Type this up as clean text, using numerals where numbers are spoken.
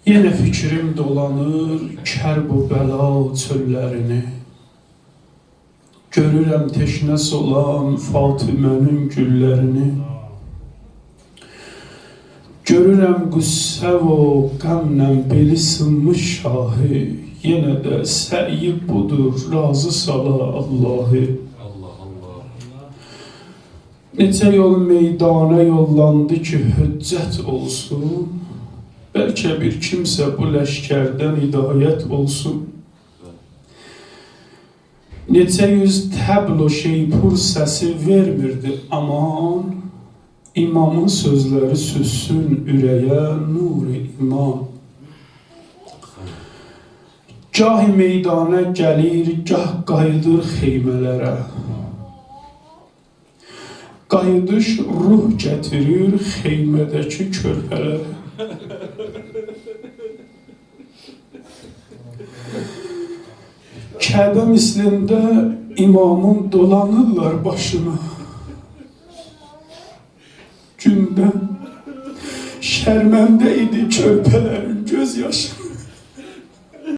Yenə fikrim dolanır kərb o bəla çöllərini. Görürəm teşnə solan Fatimənin güllərini. Görürəm qüssə və qəmlə beli sınmış şahı. Yenə də səyi budur razı sala Allahı. Neçə yol meydana yollandı ki hüccət olsun. Bəlkə bir kimsə bu ləşkərdən hidayət olsun. Neçə yüz təbl o şeypur səsi vermirdi aman. İmamın sözləri süssün ürəyə nur-i iman. Gah meydana gəlir, gah qayıdır xeymələrə. Qayıdış ruh gətirir xeymədəki körpələrə. Kəbə mislində imamın dolanırlar başına. Gündə şərməndə idi körpələrin göz yaşı.